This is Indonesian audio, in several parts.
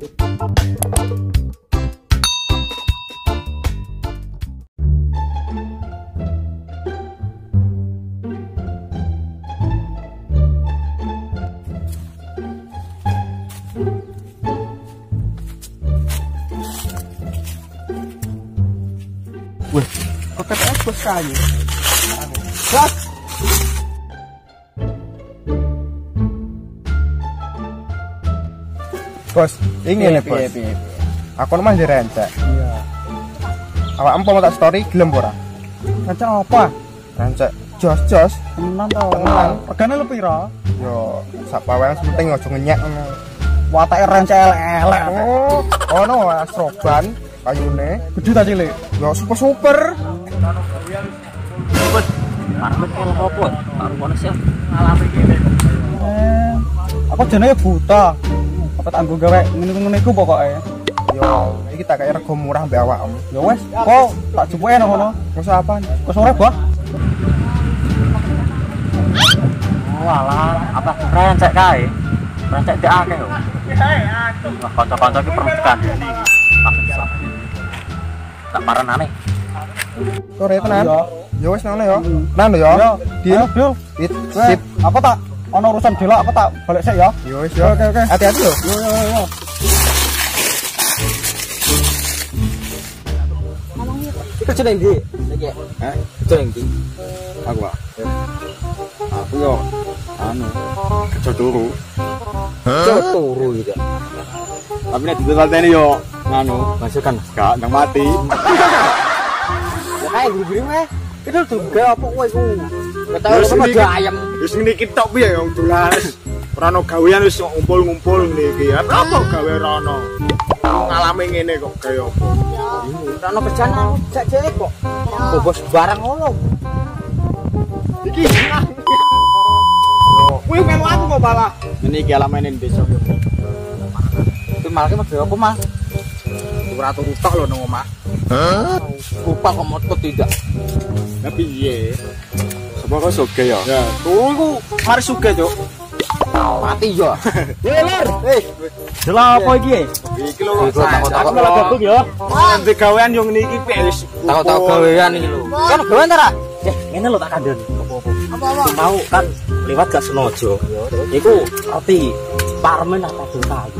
Wih, kok PTS bos kayu? Bos! Bos, ini nih bos. Aku mah di rencek. Iya. Awak empok mau tak story gelem ora? Rencek apa? Rencek jos-jos. Tenan to. Tenan. Regane lho pira? Yo, sak pawean penting aja ngenyek ngono. Watake rencek elek. Oh, ono asroban kayune. Gede ta cilik? Yo super-super. Bos, arep kok opo? Karo kono sih ngalami kene. Aku jenenge buta. Apa tak anggo gawe ngene-ngene iku pokoke. Yo, iki tak kaya rego murah mbek awakmu. Ya wis, kok tak jupuke nang kono. Wis apaan? Wis sore, Bos. Walah, apa rencek kae? Rencek dhek akeh lho. Wah, kanca-kanca iki perbukan ini. Tak parenane. Sore tenan. Ya wis nang yo. Tenan yo. Deal. Sip. Apa tak ono urusan delok aku tak balik sik ya. Ya wis yo. Oke. Hati-hati yo. Yo. Kerja nang ndi? Iki. Hah? Kerja nang ndi? Aku yo kerja turu. Kerja turu iki. Tapi nek diteteni yo masukan gak nang mati. Ya kae guru-guru meh. Itu juga apa kowe iku? Ketawa sama ayam. Wis ngene iki tok piye yo dolan. Ora ono gawean wis ngumpul-ngumpul ngene iki. Apa gawe ora ono? Ngalami ngene kok kaya apa? Ora ono kerjaan cek kok. Bobos barang ngono. Iki. Kuwi melu aku kok malah. Ngene iki alamane desa yo. Itu malah ki apa, Mas? Ora turu tok lho nang omah. Lupa kok motot tidak. Lah piye? Sapa kok soge ya? Ya, turu iku mari suge, Cuk. Mati yo. Lur. Delok apa iki? Iki lho kok Takut malah gabung ya. Nanti gawean yo ngene iki pek wis. Takut gawean iki lho. Kan gawean ta, Ra? Ngene lho tak kandhani. Apa-apa? Mau kan lewat gak sengaja. Iku roti parmen apa kayu.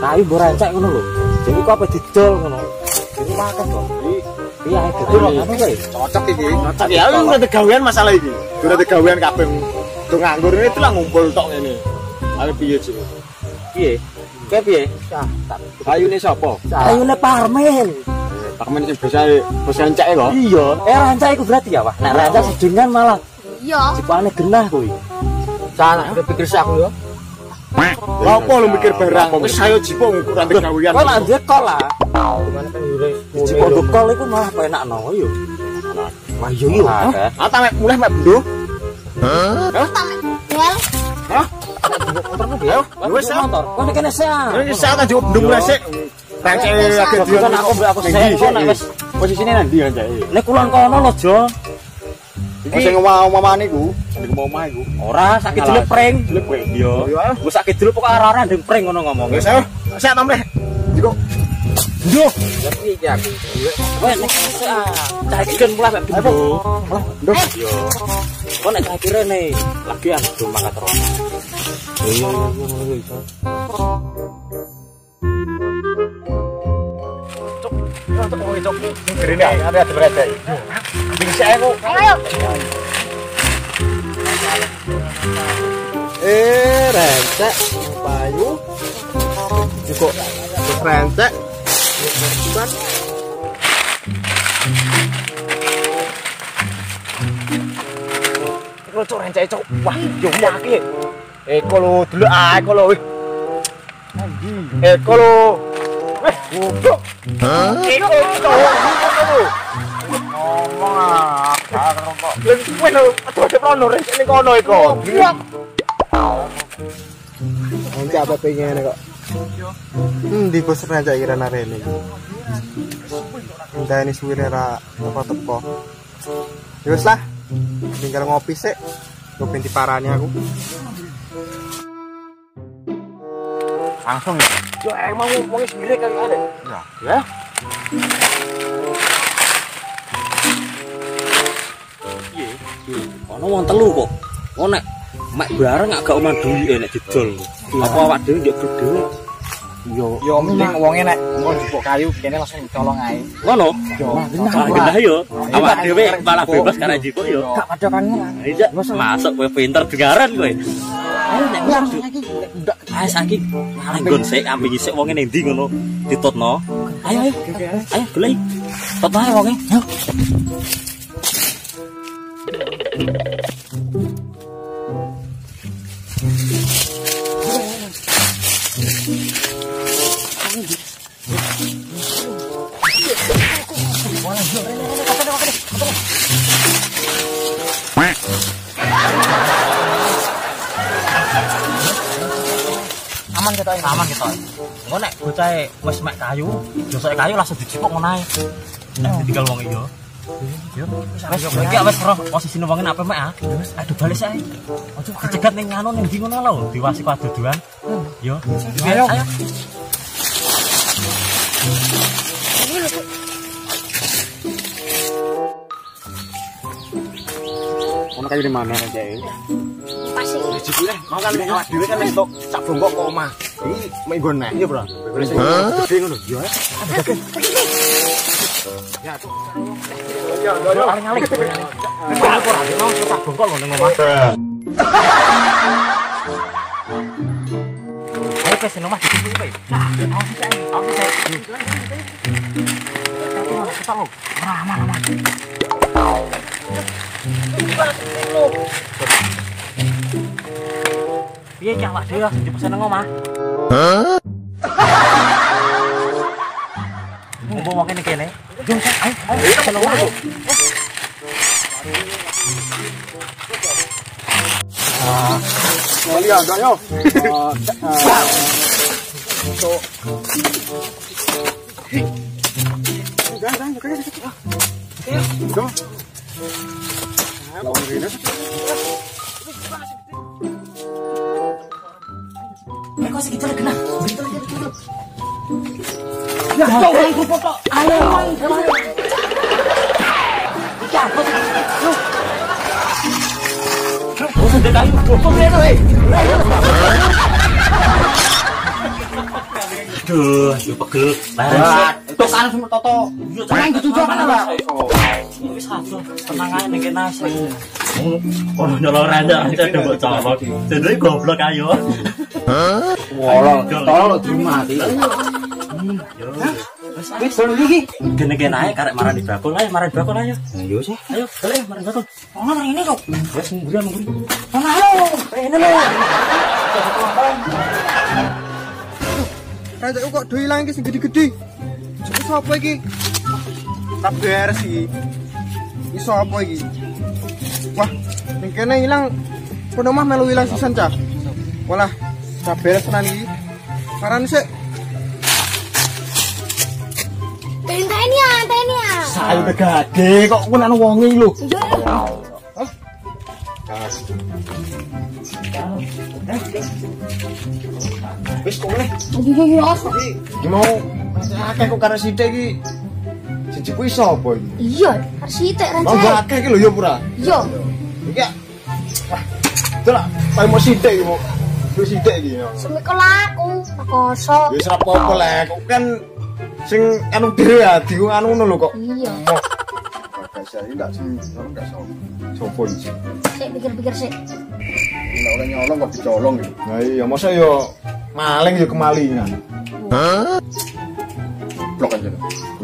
Kayu mbok rancak ngono lho. Jadi kok apa didol ngono. Jadi makan kok. Iya, itu lho ngono kowe. Cocok iki. Ya ora ada gawean masalah iki. Ora ada gawean kabeh. Do nganggur ini tuh lah ngumpul tok ngene. Are piye, Cuk? Piye? Kae piye? Kayune sapa? Kayune parmen. Parmen sing bisa rancake kok. Iya, rancak iku berarti ya, Wah. Nek rancak sedengan malah. Iya. Cipane genah kuwi. Salah pikir sih aku yo. Lah opo lu mikir barang? Wis ayo jipo ukuran gawean. Kok lanjut kok lah. Gimana kan yure. Jipo kol iku malah penakno yo. Wah, yo yo. Ah ta mulai mek bendo. Hah? Hah? Wis motor. Kok nek kene sak. Wis sak tak jawab ndung resik. Rancake lagi kan aku sing nek wis posisine nang ndi rancake? Nek kulon kono lho, Jo. Iki sing omah-omahan iku, sing omah iku. Ora sakit jelek pring. Jelek kowe. Iya. Wis sakit jelek pokoke arah-arah ndeng pring ngono ngomong. Wis ayo. Sak ta mreh. Diko. Yo. Lah iki aku. Wes nek sak cah mulai mek bendo. Nduk. Yo. Kok nek cah rene lagi anu do mangkat terus. Iya iso. Cok. Grene ada berada. Bisa aku. Ayo. Rencek payu. Cukup rencek. Bukan. Kalau cok rencek cok. Wah, yo yakin. Kalau dulu kalau wih. Kalau goblok. Hah? Ngomong ah, kok. Kowe lho, aja prono rencek ning kono iku. Nanti apa pengen kok? Di bos rencek kira rene. Entah ini suwire ra teko-teko. Ya wis lah. Tinggal ngopi sik. Kok ben diparani aku. Langsung ya. Yo emang ngomongnya sendiri kan ada. Ya. Iya. Ono wong telu kok. Kok nek mek bareng agak omah duwi nek didol. Apa awak dhewe ndek gede. Yo mending wonge nek engko jupuk kayu kene langsung colong ae. Ngono. Yo. Genah yo. Awak dhewe malah bebas karena jupuk yo. Gak padha kangelan. Iya. Masuk kowe pinter dengaran kowe. Ayo nek langsung iki ndak ae saiki nggon sik ambil sik wonge ning ndi ngono ditutno. Ayo. Ayo golek. Tutno ae wonge. Yo. Aman kita. Engko nek bocahe wis mek kayu, josoke kayu langsung dijipuk ngono ae. Ditinggal wong iyo. Yo, wis iki wis roh posisine wong nek ape mek ah. Aduh balik sae. Ojo cegat ning anu ning ndi ngono lho, diwasi kaduduan. Yo. Ayo. Ono kayu di mana aja ya? Pasti. Dijipule, mau kan awak dhewe kan entuk sak bongkok kok omah. Iki mek nggon nek ya, Bro. Golek sing gede ngono. Yo. Ya, tuh. Yo, aling-aling. Aku ora mau sak bongkok lho ning omah. Ayo pes ning omah dijipule kowe. Aku sik. Kita lo. Aman. Piye cah Pak Dewa dipesen nang omah? Mumpung wong kene. Yo, ayo pesen nang omah. Lihat yo. Kok segitu kena. Ya, kau foto. Ayo, cabut. Lu sudah kayu, Aduh, pegel. Itu kan semua toto. Jangan ketujuan mana, Pak? Wis satu, tenang ae ning kene asli. Ono nyolong raja mbok colok. Dene goblok ayo. Wolong, tolong dimati. Wis sono iki. Gene-gene ae karek marani bakul ae, ayo. Ayo sih. Ayo, boleh marani bakul. Ono nang ini kok. Wis mburi. Ono ayo. Rene lho. Raja kok do ilang iki sing gede-gede. Iku sapa iki? Tak beres iki. Iso apa iki? Wah, ning kene ilang kono mah melu ilang sisan cah. Walah, tak beres tenan iki. Saran sik. Teni ya. Sayu gede kok ku nang wonge lho. Wis kok meneh. Iya. Iki mau akeh kok karo sithik iki. Siji kuwi sapa iki? Iya, arsitek Mau rancang. akeh iki lho ya pura. Iya. Iki. Wah. Delok, paling mau sithik iki, Bu. Wis sithik iki ya. Semikelaku, kosok. Wis ora apa-apa lek, kok kan sing anu dhewe adi anu ngono lho kok. Iya. Saya enggak sih, enggak sopo iki. Sik pikir-pikir sik. Nek ora nyolong kok dicolong iki. Nah iya, masa yo maling yo kemalingan. Hah? Blok aja.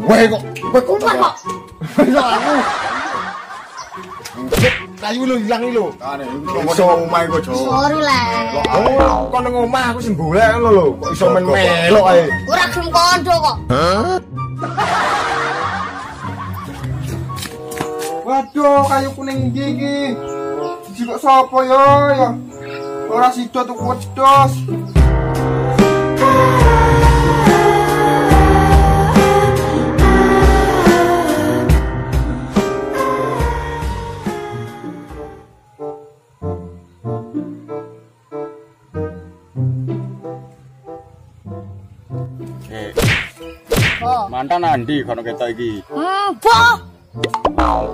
Weh kok Kok. Iso aku. Kayu lu hilang iki lho. Kane iso omah kok, Jo. Sorry lah. Oh, kon nang omah aku sing golek ngono lho. Kok iso men melok ae. Ora gelem kondo kok. Waduh, kayu kuning ndi iki? Iki kok sapa yo? Ora sida tuku wedhos. Mantan andi kono ketok iki. Boh.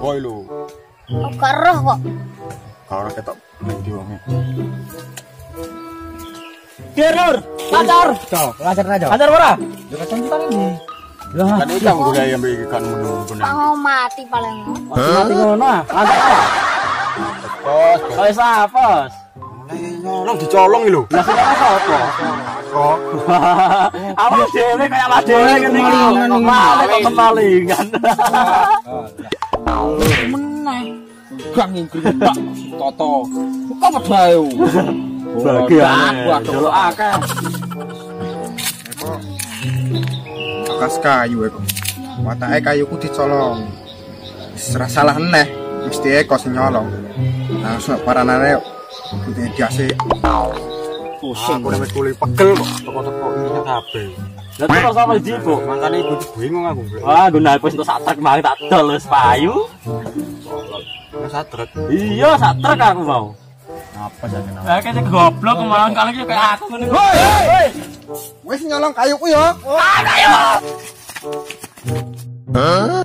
Boy lu. Gak roh kok. Karo ketok ndi wonge. Gerur, pacar. Lancar aja. Pacar ora? Ya kan kita ini. Lah, Kan iki yang golek yang iki kan menunggu. Mau mati paling. mati ngono ah. Pacar ora? Bos, Wis apes. nyolong dicolong iki lho. Lah sing apa? Kok Awak dhewe kaya awak dhewe ngene iki. Malah kok kemalingan. Meneh. Gang ngingkri Mbak Toto. Kok pedae. Bagian dulu akeh. bekas kayu eko. Watake kayuku dicolong. Wis ora salah neh, mesti eko sing nyolong. Nah, sok paranane kudu diase. Pusing kok nek kulit pegel kok teko-teko minyak kabeh. Lah terus apa iki, Bu? Mangkane iku bingung aku. Wah, guna wis entuk sak truk mari tak dol wis payu. Sak truk. Iya, sak truk aku mau. Apa jane? Lah kene goblok kemarin kali iki kayak aku ngene. Woi! Wis nyolong kayuku ya. Ayo. Hah?